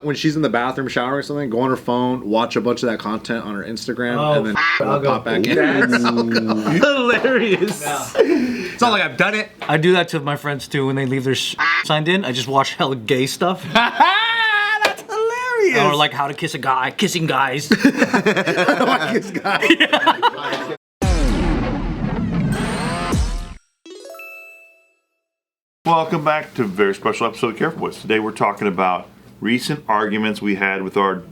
When she's in the bathroom showering or something, go on her phone, watch a bunch of that content on her Instagram, and then I'll pop back in. That's hilarious. No. It's not like I've done it. I do that to my friends too when they leave their signed in. I just watch hella gay stuff. That's hilarious. Or like how to kiss a guy, kissing guys. Kiss guy. Yeah. Welcome back to a very special episode of Careful Boys. Today we're talking about recent arguments we had with our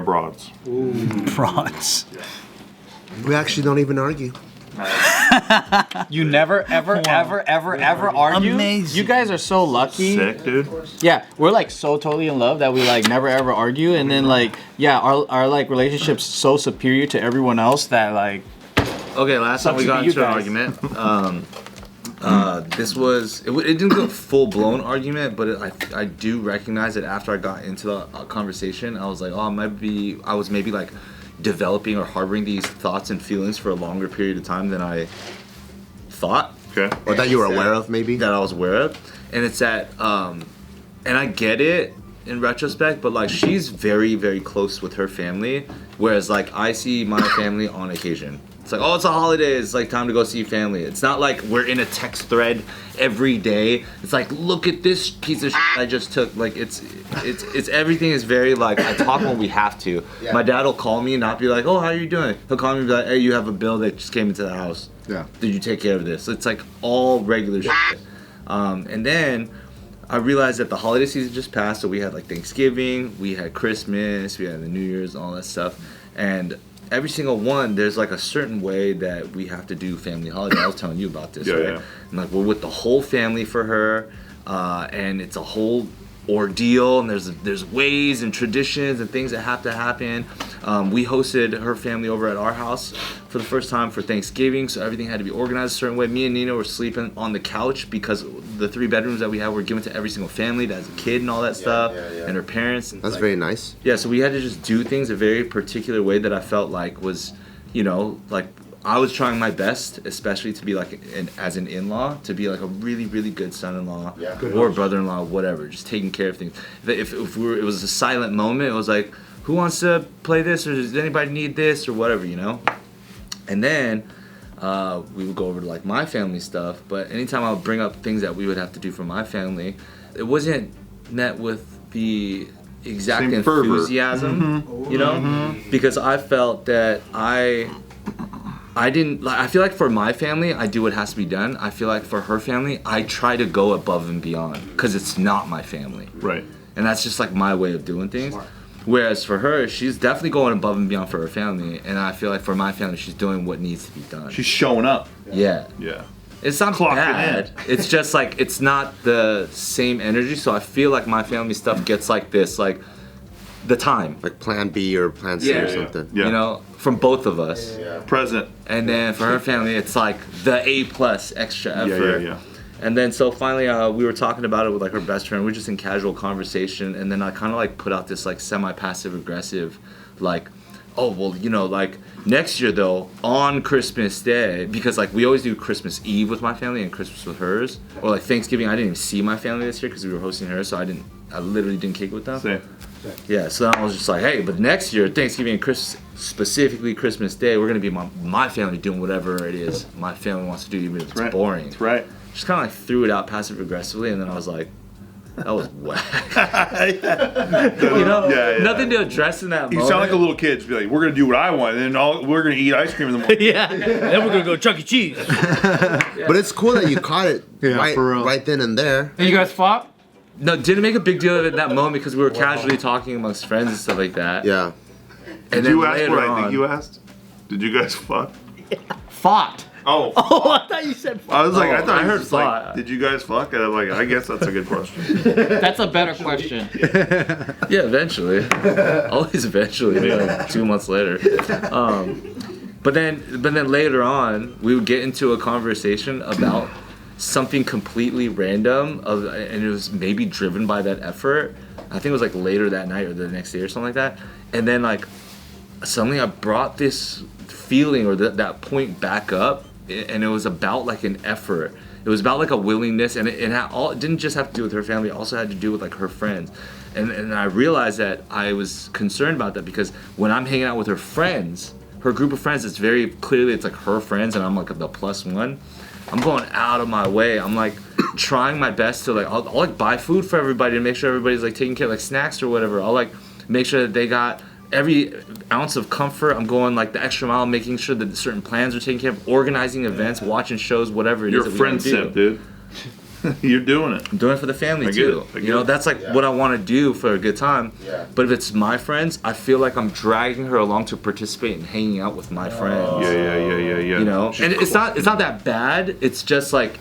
broads. Broads. We actually don't even argue. You never, ever argue? Amazing. You guys are so lucky. Sick, dude. Yeah, we're like so totally in love that we like never ever argue, and then like our like relationship's so superior to everyone else that like. Okay, last time we got into an argument. This was it didn't go full blown argument, but I do recognize that after I got into the conversation, I was like, oh, I was maybe like developing or harboring these thoughts and feelings for a longer period of time than I thought. Okay. Or that you were aware of, maybe? That I was aware of, and it's that, and I get it in retrospect, but like she's very, very close with her family, whereas like I see my family on occasion. It's like, oh, it's a holiday. It's like time to go see family. It's not like we're in a text thread every day. It's like, look at this piece of shit I just took. Like it's everything is very like I talk when we have to. Yeah. My dad will call me and not be like, oh, how are you doing? He'll call me and be like, hey, you have a bill that just came into the house. Yeah. Did you take care of this? It's like all regular shit. And then I realized that the holiday season just passed, so we had like Thanksgiving, we had Christmas, we had the New Year's, all that stuff, and every single one, there's like a certain way that we have to do family holiday. I was telling you about this, right? Yeah. And like we're with the whole family for her, and it's a whole ordeal, and there's ways and traditions and things that have to happen. We hosted her family over at our house for the first time for Thanksgiving, so everything had to be organized a certain way. Me and Nina were sleeping on the couch because the 3 bedrooms that we had were given to every single family that has a kid and all that stuff, and her parents. And That's very nice. Yeah, so we had to just do things a very particular way that I felt like was, you know, like I was trying my best, especially to be like as an in-law, to be like a really, really good son-in-law or brother-in-law, whatever, just taking care of things. If it was a silent moment, it was like, who wants to play this, or does anybody need this, or whatever, you know? And then we would go over to like my family stuff, but anytime I would bring up things that we would have to do for my family, it wasn't met with the exact Same enthusiasm, you know? Because I felt that I didn't, like, I feel like for my family, I do what has to be done. I feel like for her family, I try to go above and beyond because it's not my family. Right. And that's just like my way of doing things. Smart. Whereas for her, she's definitely going above and beyond for her family. And I feel like for my family, she's doing what needs to be done. She's showing up. Yeah. Yeah. It's not Clocking bad. It's just like, it's not the same energy. So I feel like my family stuff gets like this, like the time. Like plan B or plan C or something. Yeah. You know, from both of us. Present. And then for her family, it's like the A+ extra effort. Yeah. And then so finally, we were talking about it with like her best friend. We were just in casual conversation, and then I kind of like put out this like semi-passive aggressive, like, oh well, you know, like next year though on Christmas Day, because like we always do Christmas Eve with my family and Christmas with hers, or like Thanksgiving. I didn't even see my family this year because we were hosting her, so I literally didn't kick it with them. Same. Yeah, so then I was just like, hey, but next year, Thanksgiving and specifically Christmas Day, we're gonna be my family doing whatever it is my family wants to do, even if it's boring. That's right. Just kind of like threw it out passive aggressively, and then I was like, that was whack. You know, nothing to address in that moment. You sound like a little kid. Just be like, we're gonna do what I want, and then we're gonna eat ice cream in the morning. Yeah. And then we're gonna go Chuck E. Cheese. But it's cool that you caught it right then and there. And you guys fought? No, didn't make a big deal of it in that moment because we were casually talking amongst friends and stuff like that. Yeah. And Did you ask what I think you asked? Did you guys fuck? Fought. Oh. Oh, I thought you said I was like, I thought I you heard just like, fought. did you guys fuck? And I'm like, I guess that's a good question. That's a better question. Yeah, eventually. Always eventually, maybe like 2 months later. But then later on, we would get into a conversation about something completely random, and it was maybe driven by that effort. I think it was like later that night or the next day or something like that. And then like suddenly I brought this feeling or that point back up, and it was about like an effort. It was about like a willingness, and it didn't just have to do with her family. It also had to do with like her friends. And I realized that I was concerned about that because when I'm hanging out with her friends, her group of friends, it's very clearly it's like her friends, and I'm like the plus one. I'm going out of my way. I'm like trying my best to like I'll like buy food for everybody to make sure everybody's like taking care of like snacks or whatever. I'll like make sure that they got every ounce of comfort. I'm going like the extra mile, making sure that certain plans are taken care of, organizing events, watching shows, whatever it is. You're a friend simp, dude. You're doing it. I'm doing it for the family too. You know, that's like what I want to do for a good time. Yeah. But if it's my friends, I feel like I'm dragging her along to participate in hanging out with my friends. Yeah. You know, and it's not that bad. It's just like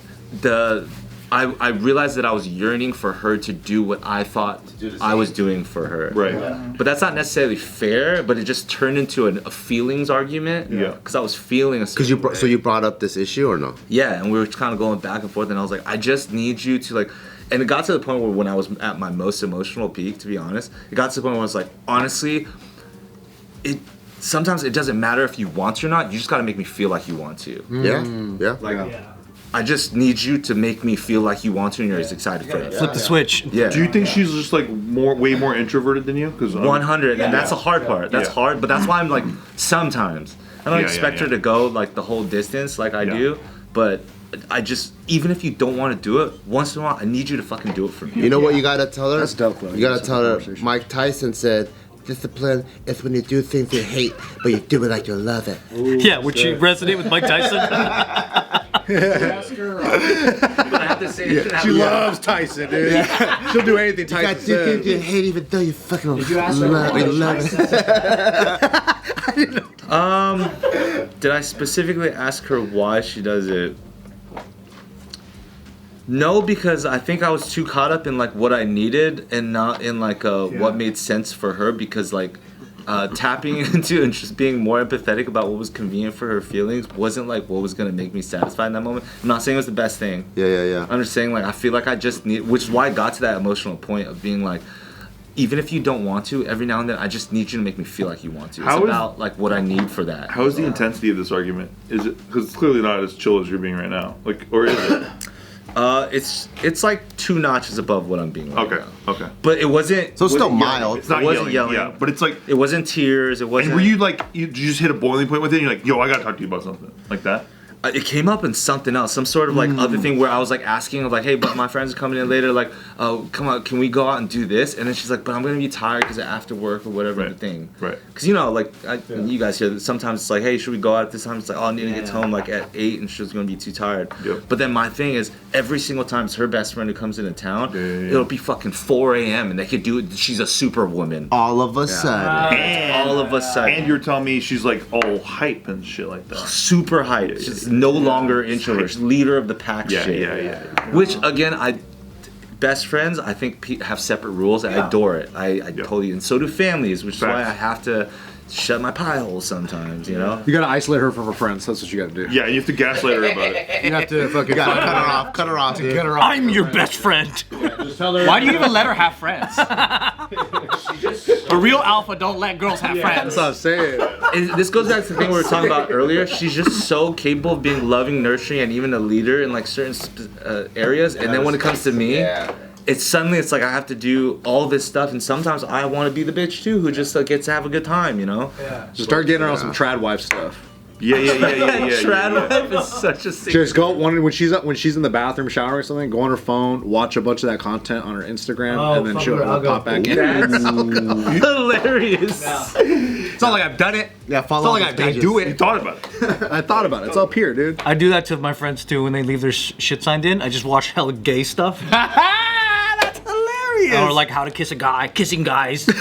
I realized that I was yearning for her to do what I thought I was doing for her. Right. Yeah. But that's not necessarily fair. But it just turned into a feelings argument. Yeah. Because I was feeling a certain So you brought up this issue or no? yeah, and we were kind of going back and forth, and I was like, I just need you to like, and it got to the point where when I was at my most emotional peak, to be honest, it got to the point where I was like, honestly, sometimes it doesn't matter if you want to or not. You just got to make me feel like you want to. Yeah. Like, I just need you to make me feel like you want to, and you're as excited for it. Flip the switch. Yeah. Do you think she's just like way more introverted than you? Because 100, and that's the hard part. That's hard, but that's why I'm like sometimes I don't expect her to go like the whole distance like I do, but I just even if you don't want to do it, once in a while I need you to fucking do it for me. You know what you gotta tell her? That's dope, though. You gotta That's a tell her. conversation. Mike Tyson said, "Discipline is when you do things you hate, but you do it like you love it." Yeah, would she resonate with Mike Tyson? But I have to say, She loves Tyson, dude. She'll do anything You gotta Tyson do things you says. hate even though you fucking Did you ask her love it. did I specifically ask her why she does it? No, because I think I was too caught up in like what I needed and not in like what made sense for her. Because like tapping into and just being more empathetic about what was convenient for her feelings wasn't like what was gonna make me satisfied in that moment. I'm not saying it was the best thing. Yeah. I'm just saying like I feel like I just need, which is why I got to that emotional point of being like, even if you don't want to, every now and then I just need you to make me feel like you want to. It's about like what I need for that. How is the intensity of this argument? Is it because it's clearly not as chill as you're being right now? Like, or is it? It's like 2 notches above what I'm being right now. Okay. But it wasn't. So it's still wasn't mild. yelling. It's not It wasn't yelling. yelling. Yeah, but it's like. It wasn't tears. It wasn't. And were you like you just hit a boiling point with it? And you're like, yo, I gotta talk to you about something like that. It came up in something else, some sort of like other thing where I was like asking, like, hey, but my friends are coming in later, like, come on, can we go out and do this? And then she's like, but I'm gonna be tired because of after work or whatever the thing. Right. Because you know, like, you guys hear that sometimes it's like, hey, should we go out at this time? It's like, oh, I need to get home like at 8, and she's gonna be too tired. Yep. But then my thing is, every single time it's her best friend who comes into town, it'll be fucking 4 a.m. and they could do it. She's a superwoman. All of a sudden. All of a sudden. And you're telling me she's like all hype and shit like that. Super hype. She's no longer introvert. She's leader of the pack. Yeah. Which again, best friends I think have separate rules. And I adore it. I totally, and so do families, which is why I have to shut my pie hole sometimes. You know. You gotta isolate her from her friends. That's what you gotta do. Yeah, you have to gaslight her about it. You have to fucking Cut her off, dude. I'm your best friend. Why do you even let her have friends? A real alpha don't let girls have friends. That's what I'm saying. And this goes back to the thing we were talking about earlier. She's just so capable of being loving, nurturing, and even a leader in like certain areas. And then when it comes to me, it's like I have to do all this stuff, and sometimes I want to be the bitch too, who just gets to have a good time, you know? Just start getting her on some trad wife stuff. Yeah. Trad wife is such a secret. Just go when she's in the bathroom showering or something. Go on her phone, watch a bunch of that content on her Instagram, and then she'll pop back in. That's hilarious. It's not like I've done it. Yeah, follow It's not like I do You it. thought about it. I thought about it. It's up here, dude. I do that to my friends too when they leave their shit signed in. I just watch hella gay stuff. That's hilarious. Or like how to kiss a guy, kissing guys. How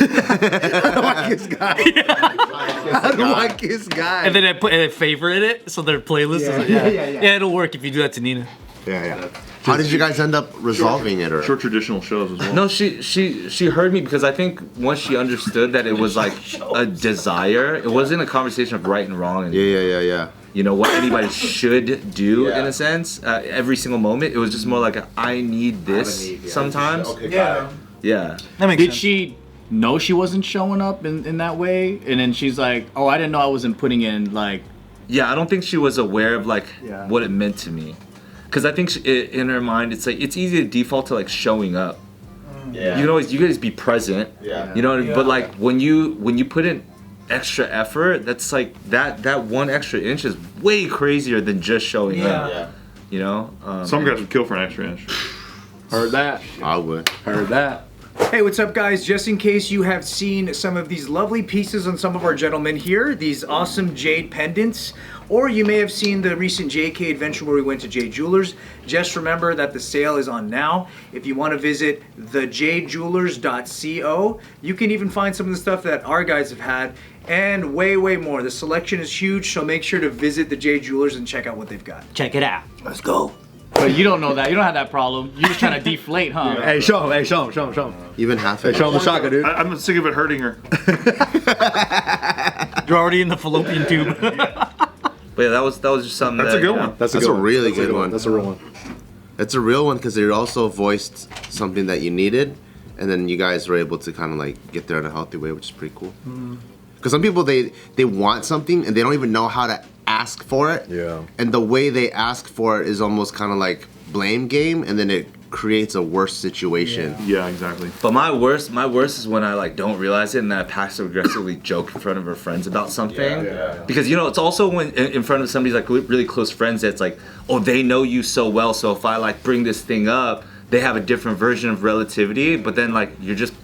do I kiss guys? And then I put a favorite it, so their playlist is yeah, it'll work if you do that to Nina. Yeah. How did you guys end up resolving it? Or Short traditional shows as well. No, she heard me because I think once she understood that it was like a desire, it wasn't a conversation of right and wrong and yeah. you know what anybody should do in a sense every single moment. It was just more like I need this sometimes. Yeah. That makes Did sense. she know she wasn't showing up in that way? And then she's like, oh, I didn't know I wasn't putting in like. Yeah, I don't think she was aware of like Yeah. what it meant to me. because I think in her mind it's like it's easy to default to like showing up. Yeah. You can always be present. Yeah. You know, but like when you put in extra effort, that's like that 1 extra inch is way crazier than just showing up. Yeah. You know, Some guys would kill for an extra inch. Heard that. I would. Heard that. Hey, what's up, guys? Just in case you have seen some of these lovely pieces on some of our gentlemen here, these awesome jade pendants, or you may have seen the recent JK adventure where we went to Jade Jewelers, just remember that the sale is on now. If you want to visit thejadejewelers.co, you can even find some of the stuff that our guys have had, and way, way more. The selection is huge, so make sure to visit the Jade Jewelers and check out what they've got. Check it out. Let's go. But you don't know that. You don't have that problem. You're just trying to deflate, huh? Hey, show him. Hey, show him. Even half Hey, it. show him the shotgun, dude. I'm sick of it hurting her. You're already in the fallopian tube. but yeah, that was just something. That's a good one. That's a That's good a one. really That's a good one. That's a real one. It's a real one because they also voiced something that you needed, and then you guys were able to kind of like get there in a healthy way, which is pretty cool. Because some people they want something and they don't even know how to ask for it. Yeah. And the way they ask for it is almost kind of like blame game, and then it creates a worse situation. Yeah, exactly. But my worst is when I like don't realize it and then I passive aggressively joke in front of her friends about something. Because it's also when in front of somebody's like really close friends that's like, oh, they know you so well, so if I like bring this thing up, they have a different version of relativity, but then like you're just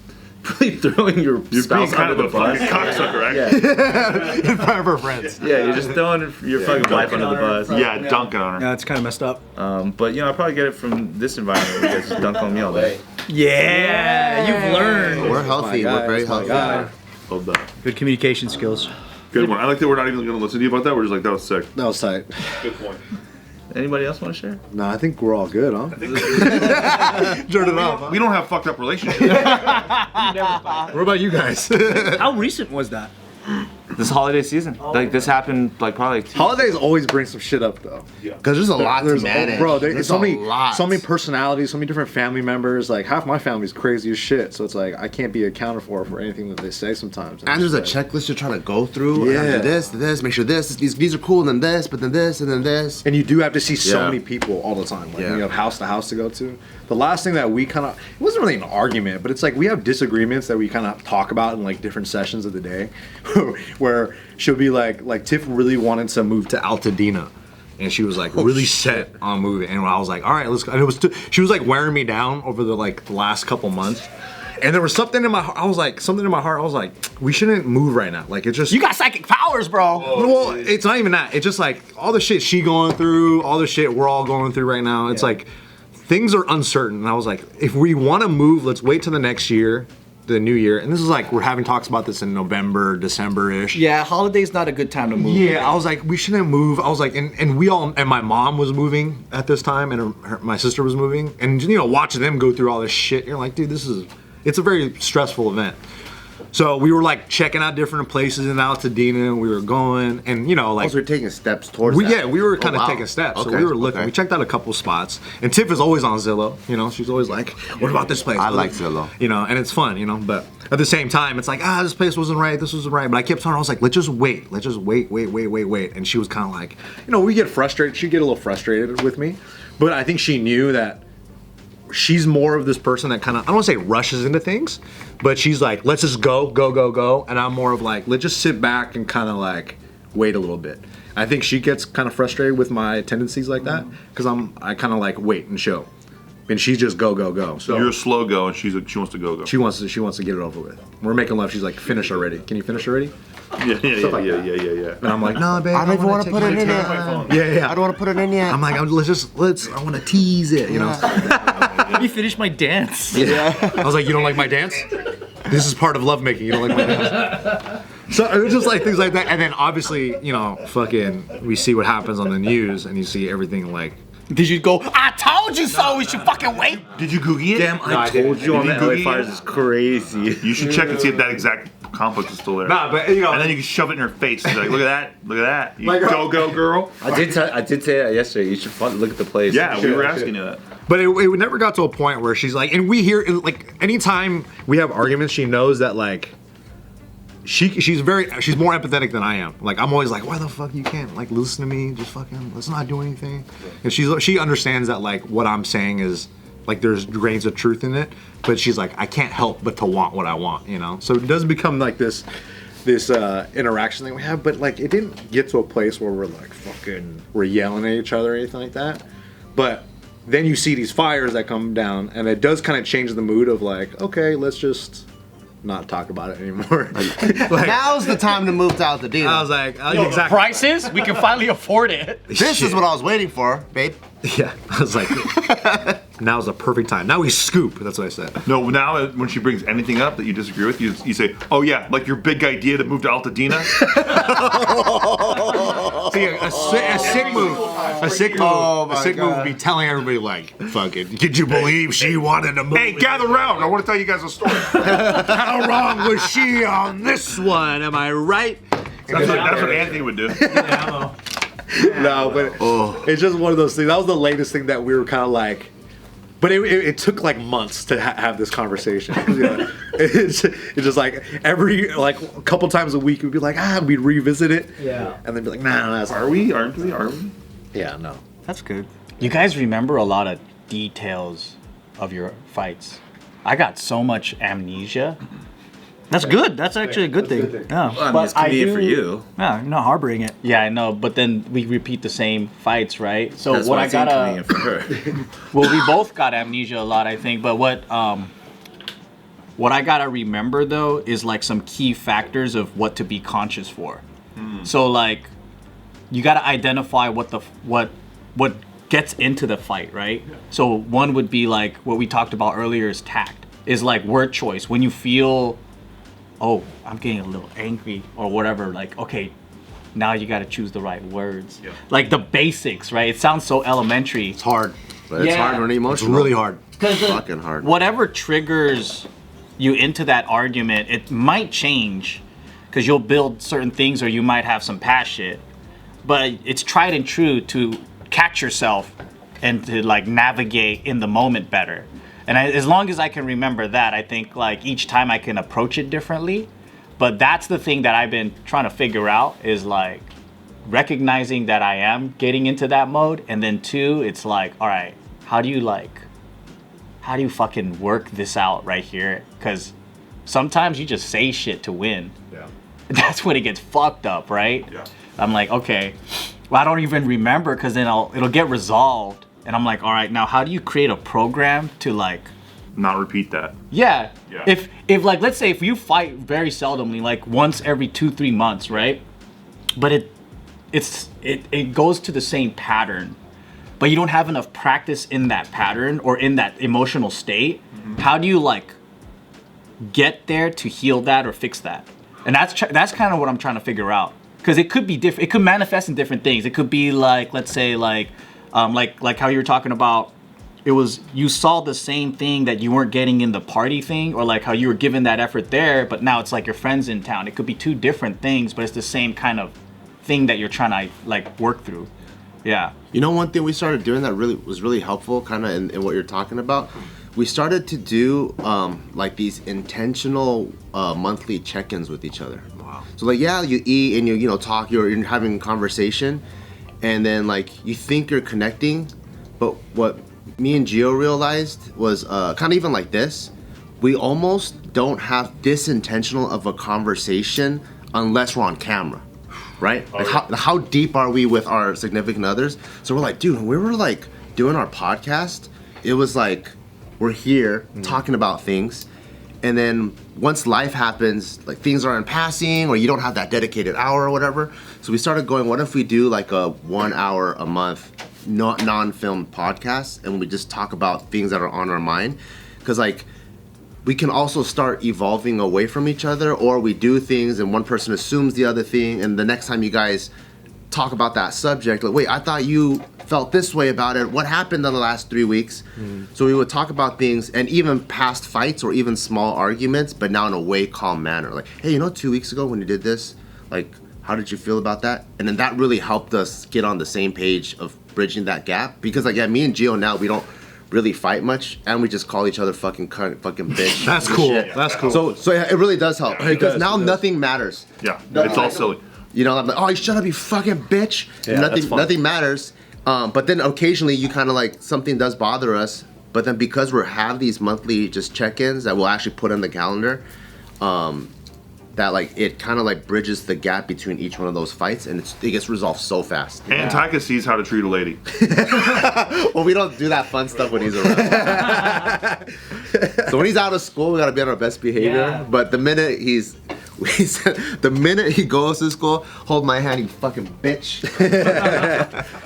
really throwing your spouse Being kind under of the a bus. fucking cocksucker, right? In front of her friends. Yeah, you're just throwing your fucking wife under the bus. Yeah, dunking on her. Yeah, it's kind of messed up. But I probably get it from this environment where you guys just dunk on me all day. Yeah, you've learned. We're healthy. We're very healthy. Love that. Good communication skills. Good one. I like that we're not even going to listen to you about that. We're just like, that was sick. That was tight. Good point. Anybody else want to share? No, I think we're all good, huh? Turn it off. We don't have fucked up relationships. What about you guys? How recent was that? This holiday season. Like this happened like probably 2 Holidays always bring some shit up though. Because there's a lot to manage. Bro, there's there's so many lot. so many personalities, so many different family members. Like half my family's crazy as shit. So it's like I can't be accounted for anything that they say sometimes. And there's a it's like- checklist you're trying to go through. Yeah. And this, make sure these are cool, and then this, but then this, and then this. And you do have to see so Yeah. many people all the time. Like Yeah. when you have house to house to go to. The last thing that we kind of, it wasn't really an argument, but it's like we have disagreements that we kind of talk about in like different sessions of the day, where she'll be like Tiff really wanted to move to Altadena, and she was like really set on moving, and I was like, all right, let's go. And it was she was like wearing me down over the last couple months. And there was something in my heart. I was like, we shouldn't move right now. Like, it's just. You got psychic powers, bro. Well, it's not even that. It's just like all the shit she going through, all the shit we're all going through right now. It's like things are uncertain. And I was like, if we want to move, let's wait till the next year, the new year. And this is like, we're having talks about this in November, December-ish. Yeah, holiday's not a good time to move. Yeah, I was like, we shouldn't move. I was like, and we all, and my mom was moving at this time, and my sister was moving. And, watching them go through all this shit, you're like, dude, it's a very stressful event. So we were like checking out different places in Altadena, and we were going, and like Also, we're taking steps towards that. yeah, we were kind of wow. taking steps. Okay, So we were looking. okay. We checked out a couple spots, and Tiff is always on Zillow. She's always like, "What about this place?" I like Zillow. And it's fun. But at the same time, it's like, this place wasn't right. This wasn't right. But I kept telling her, I was like, let's just wait. Let's just wait. And she was kind of like, we get frustrated. She'd get a little frustrated with me, but I think she knew that. She's more of this person that kind of, I don't want to say rushes into things, but she's like, let's just go. And I'm more of like, let's just sit back and kind of like wait a little bit. I think she gets kind of frustrated with my tendencies like that because I kind of like wait and show. And she's just go. So You're a slow go, and she wants to go. she wants to get it over with. We're making love. She's like, finish already. Can you finish already? Yeah. And I'm like, no, babe. I don't even want to put it in yet. Yeah. I don't want to put it in yet. I'm like, I want to tease it, Let me finish my dance. I was like, you don't like my dance? This is part of lovemaking. You don't like my dance? So it was just like things like that. And then obviously, fucking, we see what happens on the news, and you see everything like. Did you go, I told you so, we should fucking wait? Did you Googie it? Damn, I told you on the LA Fires is crazy. You should check and see if that exact complex is still there. Nah, but And then you can shove it in her face and be like, look at that. You go girl. I did say that yesterday. You should look at the place. Yeah, we were asking you that. But it never got to a point where she's like, and we hear, like, anytime we have arguments, she knows that, like, she's more empathetic than I am. Like I'm always like, why the fuck you can't like listen to me? Just fucking let's not do anything. And she understands that like what I'm saying is like there's grains of truth in it, but she's like I can't help but to want what I want, you know. So it does become like this interaction that we have, but like it didn't get to a place where we're yelling at each other or anything like that. But then you see these fires that come down, and it does kind of change the mood of like, okay, let's just not talk about it anymore. Like, now's the time to move to Altadena. I was like, exactly. Prices? We can finally afford it. This is what I was waiting for, babe. Yeah, I was like, now's the perfect time. Now we scoop. That's what I said. No, now when she brings anything up that you disagree with, you say, oh yeah, like your big idea to move to Altadena. See, a sick move. A sick move. Oh a sick move would be telling everybody like, fucking, could you believe she wanted to move? Hey, gather round. I want to tell you guys a story. How wrong was she on this one? Am I right? That's what Anthony would do. No, but it's just one of those things. That was the latest thing that we were kind of like, but it took like months to have this conversation. You know, it's just like every like a couple times a week we'd be like we'd revisit it, and then be like that's Are we? Aren't we? Yeah, no. That's good. You guys remember a lot of details of your fights. I got so much amnesia. That's good. That's actually a good thing. Yeah. Well, I mean, it's convenient for you. Yeah, you're not harboring it. Yeah, I know, but then we repeat the same fights, right? So That's what why I it's gotta, inconvenient for her. well, we both got amnesia a lot, I think. But what I gotta remember though is like some key factors of what to be conscious for. So like, you gotta identify what gets into the fight, right? So one would be like what we talked about earlier is tact, is like word choice. When you feel, oh, I'm getting a little angry or whatever, like, okay, now you got to choose the right words. Yeah. Like the basics, right? It sounds so elementary. It's hard, but it's hard when emotional. It's really hard. It's fucking hard. Whatever triggers you into that argument, it might change because you'll build certain things or you might have some past shit. But it's tried and true to catch yourself and to like navigate in the moment better. And as long as I can remember that, I think like each time I can approach it differently. But that's the thing that I've been trying to figure out is like recognizing that I am getting into that mode. And then two, it's like, all right, how do you fucking work this out right here? Because sometimes you just say shit to win. Yeah. That's when it gets fucked up, right? Yeah. I'm like, okay, well, I don't even remember because then it'll get resolved. And I'm like, all right, now how do you create a program to like not repeat that? Yeah. Yeah. If like, let's say if you fight very seldomly, like once every 2-3 months, right? But it goes to the same pattern, but you don't have enough practice in that pattern or in that emotional state. How do you like get there to heal that or fix that? And that's kind of what I'm trying to figure out. Because it could be different. It could manifest in different things. It could be like, let's say like how you were talking about, it was you saw the same thing that you weren't getting in the party thing, or like how you were giving that effort there, but now it's like your friends in town. It could be two different things, but it's the same kind of thing that you're trying to like work through. Yeah. You know, one thing we started doing that was really helpful, kind of in what you're talking about. We started to do like these intentional monthly check-ins with each other. Wow. So like, yeah, you eat and you talk, you're having a conversation, and then like you think you're connecting, but what me and Gio realized was kind of even like this. We almost don't have this intentional of a conversation unless we're on camera, right? Like how deep are we with our significant others? So we're like, dude, when we were like doing our podcast, it was like we're here talking about things, and then once life happens, like things are in passing or you don't have that dedicated hour or whatever. So we started going, what if we do like a 1 hour a month non-filmed podcast, and we just talk about things that are on our mind? Because like we can also start evolving away from each other, or we do things and one person assumes the other thing, and the next time you guys talk about that subject, like, wait, I thought you felt this way about it. What happened in the last 3 weeks? So we would talk about things, and even past fights or even small arguments, but now in a way calm manner. Like, hey, 2 weeks ago when you did this, like, how did you feel about that? And then that really helped us get on the same page of bridging that gap. Because like, yeah, me and Gio now, we don't really fight much, and we just call each other fucking cunt, fucking bitch. That's and cool. shit. That's cool. So yeah, it really does help because does, now it does. nothing matters. Yeah, it's all silly. You know, I'm like, oh, you shut up, you fucking bitch. Yeah, that's fun. Nothing matters. But then occasionally you kind of like something does bother us. But then because we have these monthly just check-ins that we'll actually put on the calendar, that like it kind of like bridges the gap between each one of those fights, and it gets resolved so fast. And Taika sees how to treat a lady. Well, we don't do that fun stuff when he's around. So when he's out of school, we gotta be on our best behavior. Yeah. But the minute the minute he goes to school, hold my hand, you fucking bitch.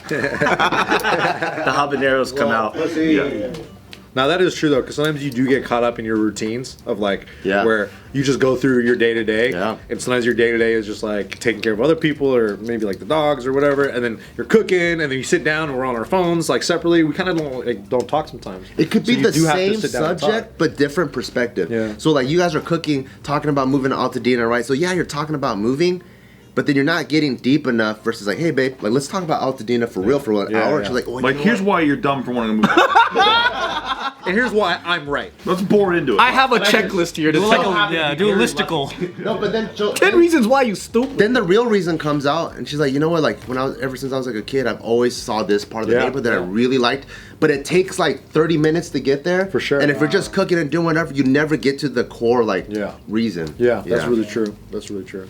The habaneros come out. Yeah. Now that is true though, because sometimes you do get caught up in your routines of like Yeah. where you just go through your day to day, Yeah. and sometimes your day to day is just like taking care of other people or maybe like the dogs or whatever, and then you're cooking, and then you sit down and we're on our phones like separately. We kind of don't talk sometimes. It could So be you the do have to same sit down and talk. subject, but different perspective. Yeah. So like you guys are cooking, talking about moving to Altadena, right? So yeah, you're talking about moving, but then you're not getting deep enough versus like, hey babe, like let's talk about Altadena for real for an hour. yeah. She's like, oh, Like, you know here's what? why you're dumb for wanting to move. And here's why I'm right. Let's bore into it. I have a checklist here to Do tell. a listicle. No, but then 10 reasons why you stupid. Then the real reason comes out, and she's like, you know what? Like ever since I was like a kid, I've always saw this part of the Yeah, neighborhood that I yeah. really liked. But it takes like 30 minutes to get there. For sure. And if you're just cooking and doing whatever, you never get to the core like Yeah. reason. Yeah, that's really true. That's really true.